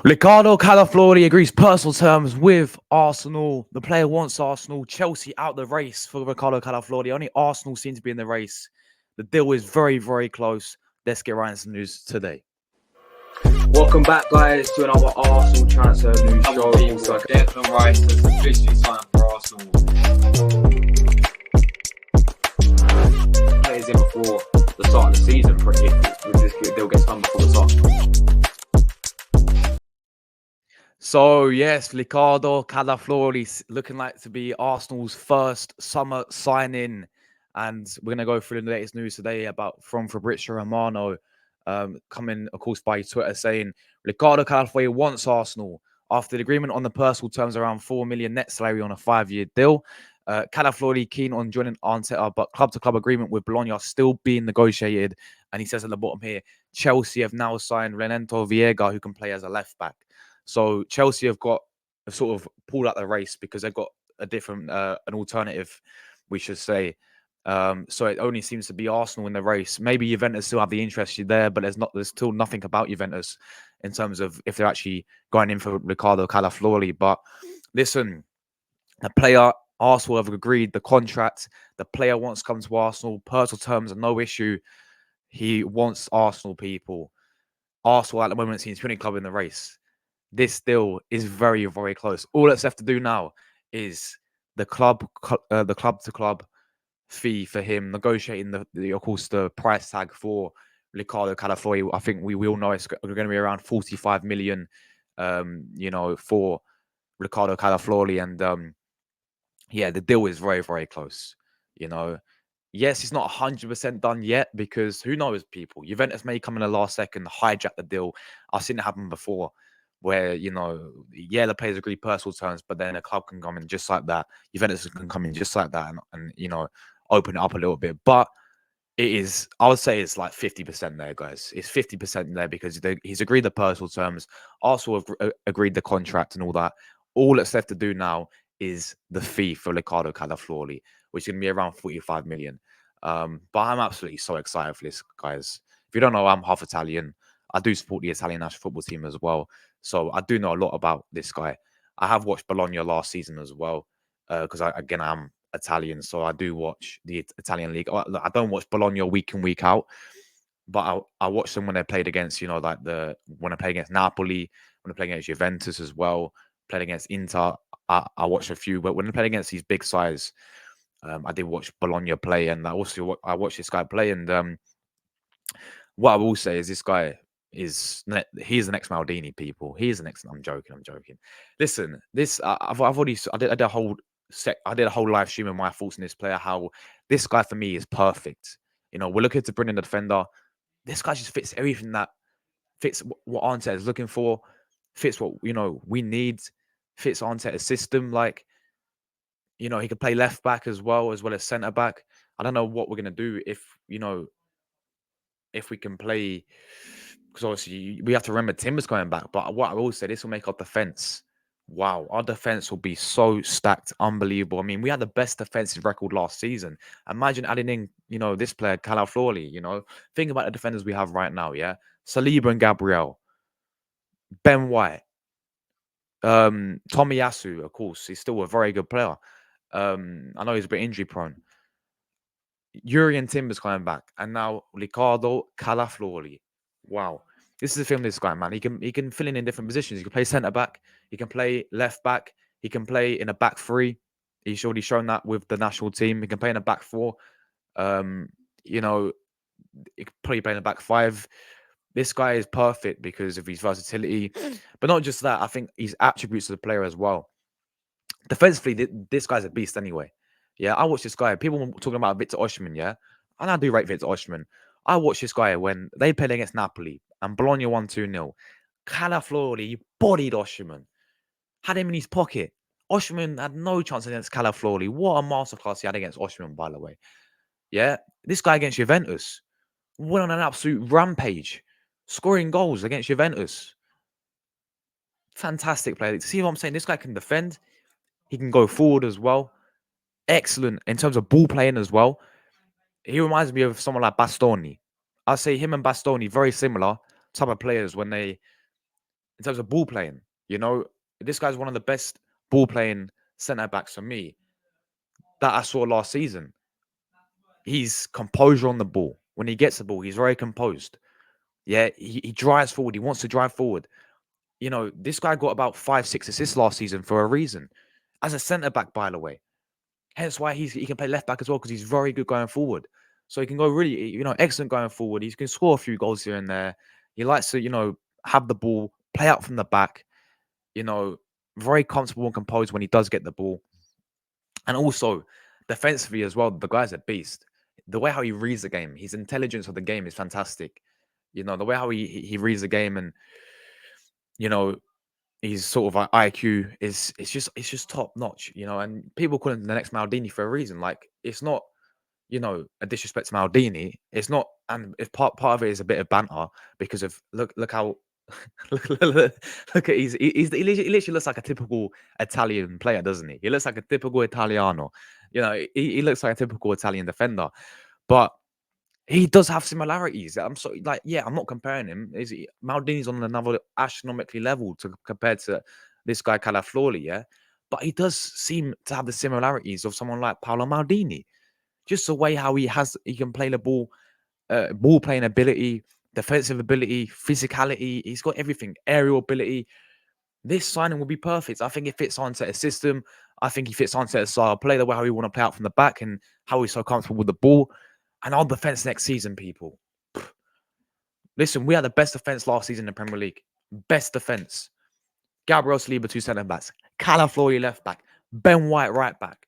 Riccardo Calafiori agrees personal terms with Arsenal. The player wants Arsenal. Chelsea out the race for Riccardo Calafiori. Only Arsenal seem to be in the race. The deal is very, very close. Let's get right into the news today. Welcome back, guys, to another Arsenal transfer news show. Declan Rice has officially signed for Arsenal. Players in before the start of the season, if this deal gets done before the start. So, yes, Riccardo Calafiori looking like to be Arsenal's first summer signing. And we're going to go through the latest news today from Fabrizio Romano, coming, of course, by Twitter saying Riccardo Calafiori wants Arsenal. After the agreement on the personal terms around 4 million net salary on a 5-year deal, Calafiori keen on joining Arteta, but club-to-club agreement with Bologna still being negotiated. And he says at the bottom here, Chelsea have now signed Renato Viega, who can play as a left-back. So Chelsea have sort of pulled out the race because they've got a different, an alternative, we should say. So it only seems to be Arsenal in the race. Maybe Juventus still have the interest there, but there's still nothing about Juventus in terms of if they're actually going in for Riccardo Calafiori. But listen, the player, Arsenal have agreed the contract. The player wants to come to Arsenal. Personal terms are no issue. He wants Arsenal, people. Arsenal at the moment seems the only club in the race. This deal is very, very close. All that's left to do now is the club-to-club fee for him, negotiating of course, the price tag for Riccardo Calafiori. I think we all know it's going to be around 45 million, for Riccardo Calafiori. And yeah, the deal is very, very close. Yes, it's not 100% done yet because who knows, people. Juventus may come in the last second, hijack the deal. I've seen it happen before where, the players agree personal terms, but then a club can come in just like that. Juventus can come in just like that and open it up a little bit. But I would say it's like 50% there, guys. It's 50% there because he's agreed the personal terms. Arsenal have agreed the contract and all that. All that's left to do now is the fee for Riccardo Calafiori, which is going to be around 45 million. But I'm absolutely so excited for this, guys. If you don't know, I'm half Italian. I do support the Italian national football team as well. So I do know a lot about this guy. I have watched Bologna last season as well because, I'm Italian. So I do watch the Italian league. I don't watch Bologna week in, week out. But I watch them when they played against, when I play against Napoli, when I play against Juventus as well, played against Inter. I watched a few, but when I played against these big sides, I did watch Bologna play, and I watched this guy play. And what I will say is this guy he's the next Maldini, people. He is the next. I'm joking. Listen, I've already I did a whole live stream of my thoughts on this player. How this guy for me is perfect. We're looking to bring in the defender. This guy just fits everything that fits what Arteta is looking for. Fits what we need. Fits Arteta's system. Like, he can play left back as well as centre back. I don't know what we're gonna do if we can play, because obviously we have to remember Timber's coming back. But what I will say, this will make our defense. Wow, our defense will be so stacked, unbelievable. I mean, we had the best defensive record last season. Imagine adding in, this player Calafiori. Think about the defenders we have right now. Yeah, Saliba and Gabriel, Ben White, Tomiyasu. Of course, he's still a very good player. I know he's a bit injury prone. Yuri and Timber's coming back, and now Riccardo Calafiori. Wow, this is the film. This guy, man, he can fill in different positions. He can play centre back, he can play left back, he can play in a back three. He's already shown that with the national team. He can play in a back four. He can probably play in a back five. This guy is perfect because of his versatility, but not just that. I think his attributes of the player as well. Defensively, this guy's a beast anyway. Yeah, I watch this guy. People were talking about Victor Osimhen, yeah? And I do rate Victor Osimhen. I watched this guy when they played against Napoli and Bologna won 2-0. Calafiori bodied Osimhen. Had him in his pocket. Osimhen had no chance against Calafiori. What a masterclass he had against Osimhen, by the way. Yeah? This guy against Juventus went on an absolute rampage. Scoring goals against Juventus. Fantastic player. See what I'm saying? This guy can defend. He can go forward as well. Excellent in terms of ball playing as well. He reminds me of someone like Bastoni. I say him and Bastoni very similar type of players when they in terms of ball playing. You know, this guy's one of the best ball playing centre backs for me that I saw last season. He's composure on the ball. When he gets the ball, he's very composed. Yeah, he drives forward. He wants to drive forward. You know, this guy got about 5, 6 assists last season for a reason. As a centre back, by the way. Hence why he can play left back as well, because he's very good going forward. So he can go really, excellent going forward. He can score a few goals here and there. He likes to, have the ball, play out from the back, very comfortable and composed when he does get the ball. And also, defensively as well, the guy's a beast. The way how he reads the game, his intelligence of the game is fantastic. The way how he reads the game, and his sort of like IQ it's just top notch. And people call him the next Maldini for a reason. Like, it's not a disrespect to Maldini. It's not, and if part of it is a bit of banter because of look how look at he literally looks like a typical Italian player, doesn't he? He looks like a typical Italiano. He looks like a typical Italian defender, but he does have similarities. I'm sorry, like, yeah, I'm not comparing him. Maldini's on another astronomically level compared to this guy Calafiori, yeah, but he does seem to have the similarities of someone like Paolo Maldini. Just the way how he can play the ball, ball playing ability, defensive ability, physicality. He's got everything, aerial ability. This signing will be perfect. I think it fits onto a system. I think he fits onto a style of play, the way how we want to play out from the back and how he's so comfortable with the ball. And our defense next season, people. Listen, we had the best defense last season in the Premier League. Best defense. Gabriel Saliba, 2 centre backs. Calafiori left back. Ben White right back.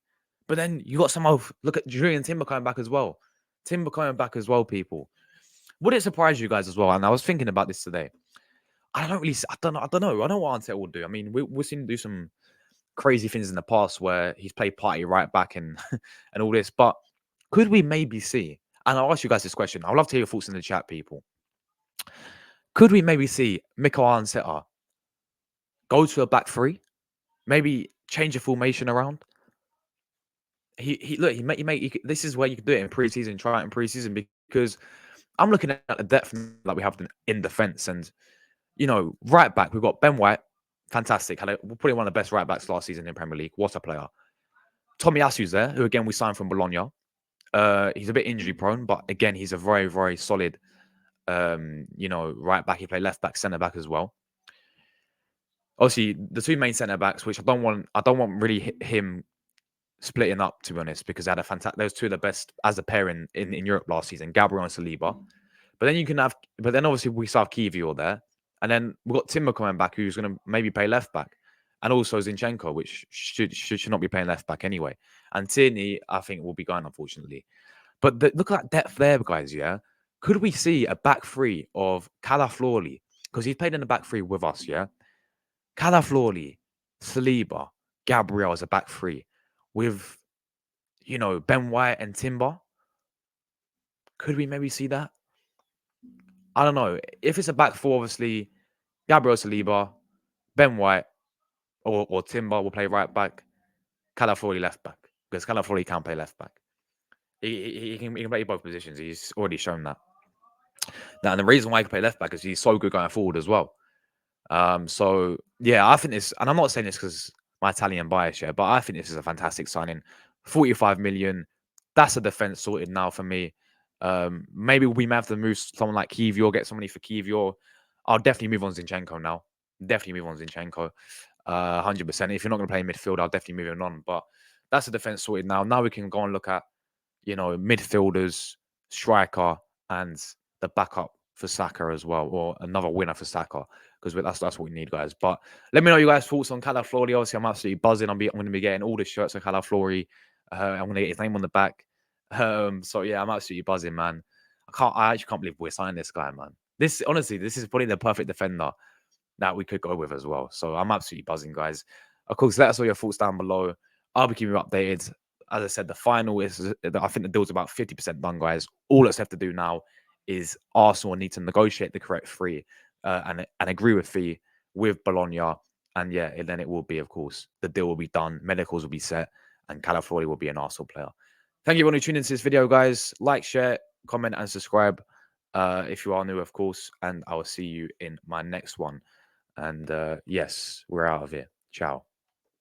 But then you got look at Julian Timber coming back as well. Timber coming back as well, people. Would it surprise you guys as well? And I was thinking about this today. I don't know. I don't know what Arteta will do. I mean, we've seen him do some crazy things in the past where he's played party right back and and all this. But could we maybe see? And I'll ask you guys this question. I'd love to hear your thoughts in the chat, people. Could we maybe see Mikel Arteta go to a back three? Maybe change the formation around? This is where you can do it in preseason, try it in preseason, because I'm looking at the depth that we have in defense. And, right back, we've got Ben White, fantastic. We're probably one of the best right backs last season in Premier League. What a player. Tomiyasu's there, who, again, we signed from Bologna. He's a bit injury prone, but again, he's a very, very solid, right back. He played left back, centre back as well. Obviously, the 2 main centre backs, which I don't want really him splitting up, to be honest, because they had those 2 of the best as a pair in Europe last season, Gabriel and Saliba. But then obviously we still have Kivior there, and then we've got Timber coming back, who's going to maybe play left back, and also Zinchenko, which should not be playing left back anyway. And Tierney, I think, will be going, unfortunately. But look at that depth there, guys. Yeah, could we see a back three of Calafiori, because he's played in the back three with us? Yeah, Calafiori, Saliba, Gabriel as a back three with, Ben White and Timber. Could we maybe see that? I don't know. If it's a back four, obviously, Gabriel Saliba, Ben White, or Timber will play right back, Calafiori left back, because Calafiori can't play left back. He can play both positions. He's already shown that. Now, and the reason why he can play left back is he's so good going forward as well. So, yeah, I think this, and I'm not saying this because my Italian bias here, but I think this is a fantastic signing. 45 million. That's a defense sorted now for me. Maybe we may have to move someone like Kivior, get somebody for Kivior. I'll definitely move on Zinchenko now. Definitely move on Zinchenko. 100%. If you're not going to play midfield, I'll definitely move him on. But that's a defense sorted now. Now we can go and look at, midfielders, striker, and the backup for Saka as well, or another winner for Saka, because that's what we need, guys. But let me know your guys' thoughts on Calafiori. Obviously, I'm absolutely buzzing. I'm going to be getting all the shirts of Calafiori. I'm going to get his name on the back. So yeah, I'm absolutely buzzing, man. I actually can't believe we're signing this guy, man. This is probably the perfect defender that we could go with as well. So I'm absolutely buzzing, guys. Of course, let us know your thoughts down below. I'll be keeping you updated. As I said, the final is, I think the deal's about 50% done, guys. All that's left to do now is Arsenal need to negotiate the correct fee and agree with fee with Bologna. And yeah, then it will be, of course, the deal will be done. Medicals will be set and Calafiori will be an Arsenal player. Thank you everyone who tuned into this video, guys. Like, share, comment, and subscribe if you are new, of course. And I will see you in my next one. And yes, we're out of here. Ciao.